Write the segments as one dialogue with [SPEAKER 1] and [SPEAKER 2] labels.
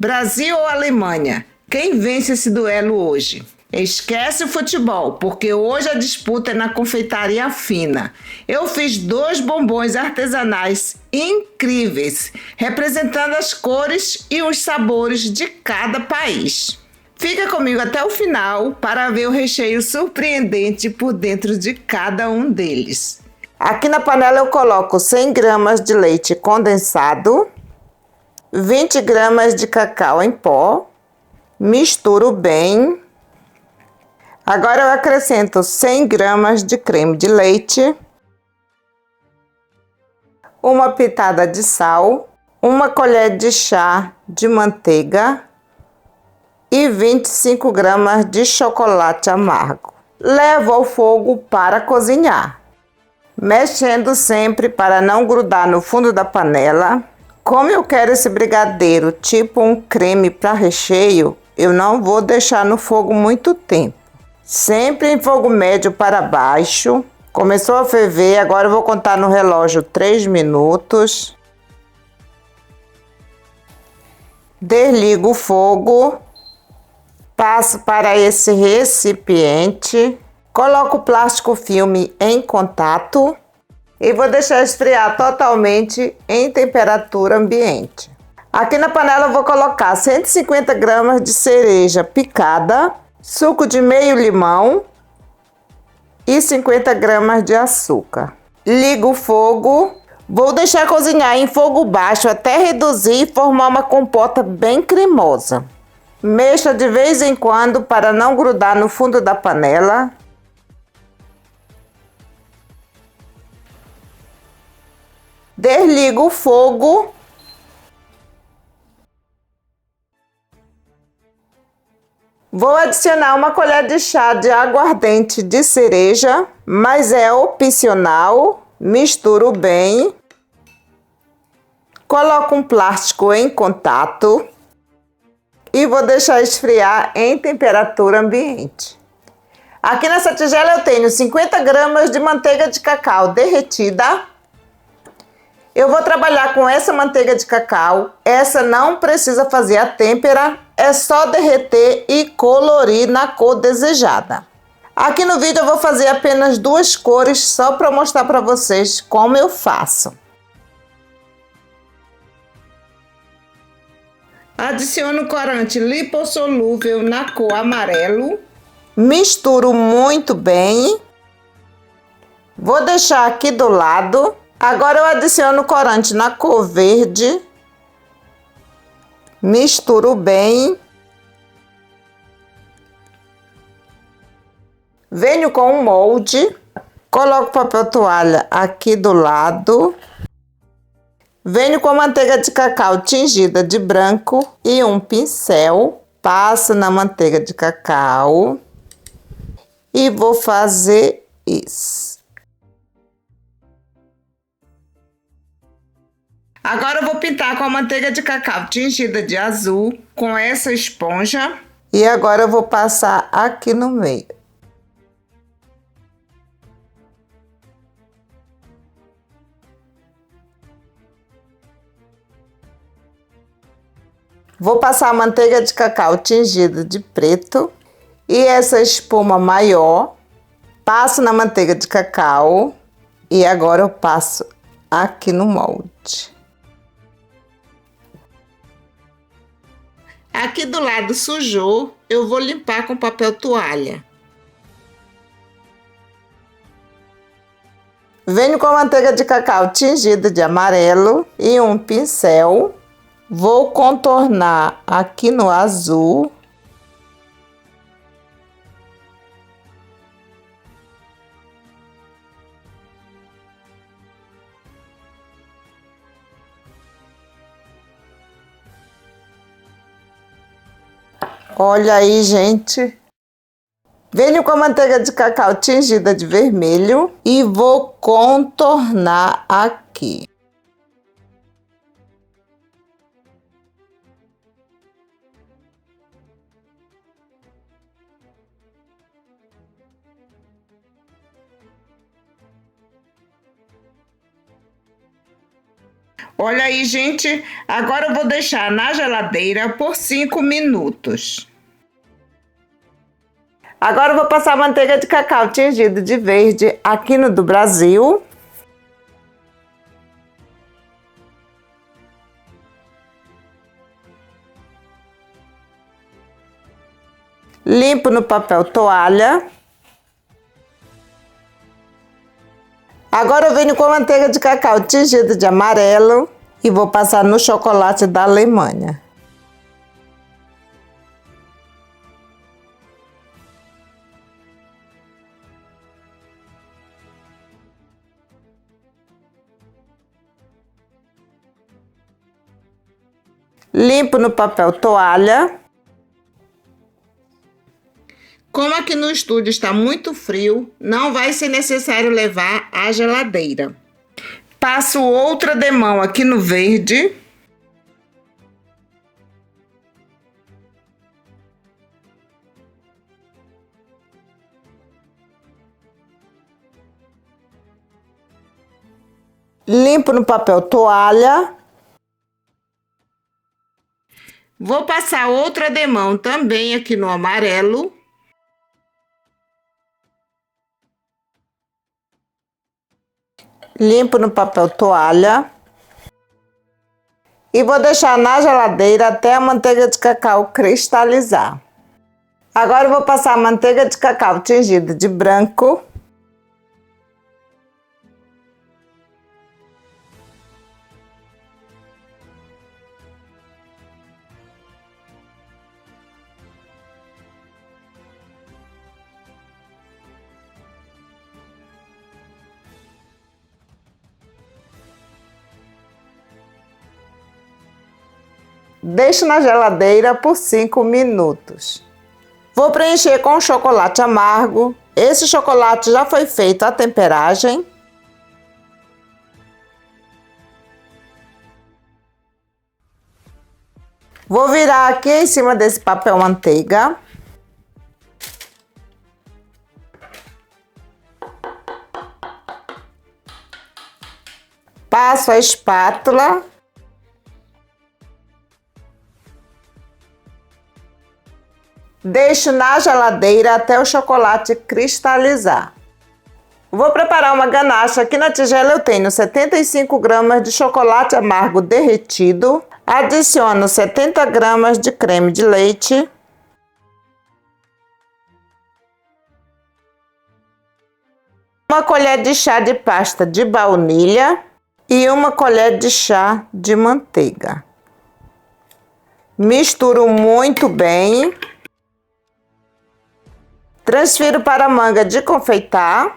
[SPEAKER 1] Brasil ou Alemanha? Quem vence esse duelo hoje? Esquece o futebol, porque hoje a disputa é na confeitaria fina. Eu fiz 2 bombons artesanais incríveis, representando as cores e os sabores de cada país. Fica comigo até o final para ver o recheio surpreendente por dentro de cada um deles. Aqui na panela eu coloco 100 gramas de leite condensado, 20 gramas de cacau em pó, misturo bem. Agora eu acrescento 100 gramas de creme de leite, uma pitada de sal, uma colher de chá de manteiga e 25 gramas de chocolate amargo. Levo ao fogo para cozinhar, mexendo sempre para não grudar no fundo da panela. Como eu quero esse brigadeiro tipo um creme para recheio, eu não vou deixar no fogo muito tempo. Sempre em fogo médio para baixo. Começou a ferver, agora eu vou contar no relógio 3 minutos. Desligo o fogo. Passo para esse recipiente. Coloco o plástico filme em contato. E vou deixar esfriar totalmente em temperatura ambiente. Aqui na panela eu vou colocar 150 gramas de cereja picada, suco de meio limão e 50 gramas de açúcar. Ligo o fogo, vou deixar cozinhar em fogo baixo até reduzir e formar uma compota bem cremosa. Mexa de vez em quando para não grudar no fundo da panela. Desligo o fogo. Vou adicionar uma colher de chá de aguardente de cereja, mas é opcional. Misturo bem. Coloco um plástico em contato e vou deixar esfriar em temperatura ambiente. Aqui nessa tigela eu tenho 50 gramas de manteiga de cacau derretida. Eu vou trabalhar com essa manteiga de cacau. Essa não precisa fazer a têmpera, é só derreter e colorir na cor desejada. Aqui no vídeo eu vou fazer apenas 2 cores só para mostrar para vocês como eu faço. Adiciono corante lipossolúvel na cor amarelo. Misturo muito bem. Vou deixar aqui do lado. Agora eu adiciono corante na cor verde. Misturo bem. Venho com um molde. Coloco papel toalha aqui do lado. Venho com manteiga de cacau tingida de branco e um pincel. Passo na manteiga de cacau. E vou fazer isso. Agora eu vou pintar com a manteiga de cacau tingida de azul com essa esponja. E agora eu vou passar aqui no meio. Vou passar a manteiga de cacau tingida de preto. E essa espuma maior. Passo na manteiga de cacau. E agora eu passo aqui no molde. Aqui do lado sujou, eu vou limpar com papel toalha. Venho com a manteiga de cacau tingida de amarelo e um pincel. Vou contornar aqui no azul. Olha aí, gente. Venho com a manteiga de cacau tingida de vermelho e vou contornar aqui. Olha aí, gente. Agora eu vou deixar na geladeira por 5 minutos. Agora eu vou passar manteiga de cacau tingido de verde aqui no do Brasil. Limpo no papel toalha. Agora eu venho com a manteiga de cacau tingida de amarelo e vou passar no chocolate da Alemanha. Limpo no papel toalha. Como aqui no estúdio está muito frio, não vai ser necessário levar à geladeira. Passo outra demão aqui no verde. Limpo no papel toalha. Vou passar outra demão também aqui no amarelo. Limpo no papel toalha. E vou deixar na geladeira até a manteiga de cacau cristalizar. Agora eu vou passar a manteiga de cacau tingida de branco. Deixo na geladeira por 5 minutos. Vou preencher com chocolate amargo. Esse chocolate já foi feito a temperagem. Vou virar aqui em cima desse papel manteiga. Passo a espátula. Deixo na geladeira até o chocolate cristalizar. Vou preparar uma ganache. Aqui na tigela eu tenho 75 gramas de chocolate amargo derretido. Adiciono 70 gramas de creme de leite. Uma colher de chá de pasta de baunilha e uma colher de chá de manteiga. Misturo muito bem. Transfiro para a manga de confeitar.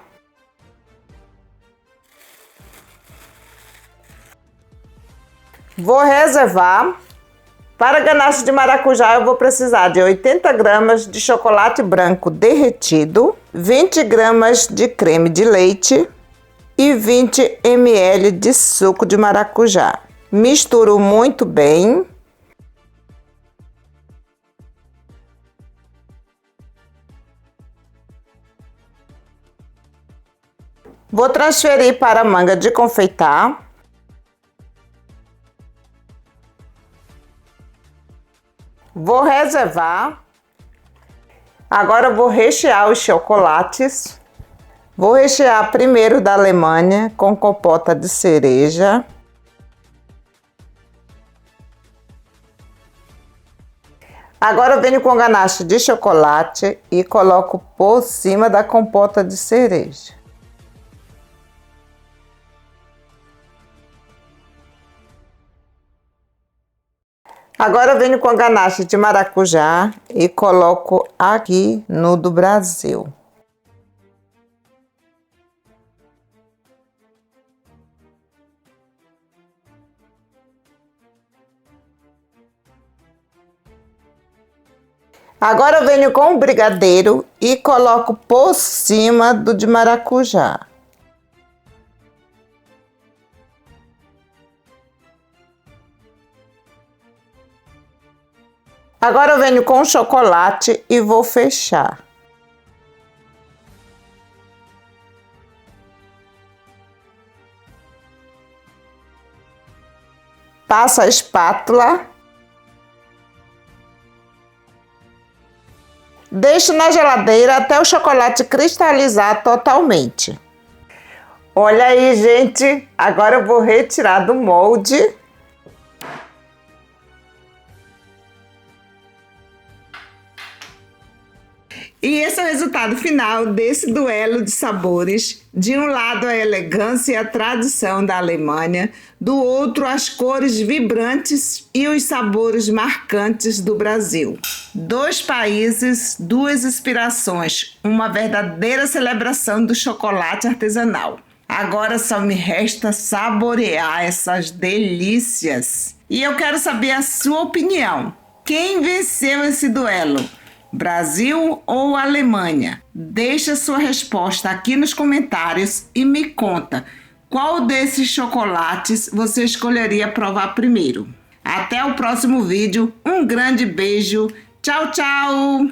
[SPEAKER 1] Vou reservar. Para ganache de maracujá eu vou precisar de 80 gramas de chocolate branco derretido, 20 gramas de creme de leite e 20 ml de suco de maracujá. Misturo muito bem. Vou transferir para a manga de confeitar. Vou reservar. Agora vou rechear os chocolates. Vou rechear primeiro da Alemanha com compota de cereja. Agora eu venho com ganache de chocolate e coloco por cima da compota de cereja. Agora eu venho com a ganache de maracujá e coloco aqui no do Brasil. Agora eu venho com o brigadeiro e coloco por cima do de maracujá. Agora eu venho com o chocolate e vou fechar. Passa a espátula. Deixe na geladeira até o chocolate cristalizar totalmente. Olha aí, gente. Agora eu vou retirar do molde. E esse é o resultado final desse duelo de sabores. De um lado a elegância e a tradição da Alemanha, do outro as cores vibrantes e os sabores marcantes do Brasil. Dois países, duas inspirações, uma verdadeira celebração do chocolate artesanal. Agora só me resta saborear essas delícias. E eu quero saber a sua opinião. Quem venceu esse duelo? Brasil ou Alemanha? Deixa sua resposta aqui nos comentários e me conta qual desses chocolates você escolheria provar primeiro. Até o próximo vídeo, um grande beijo, tchau, tchau!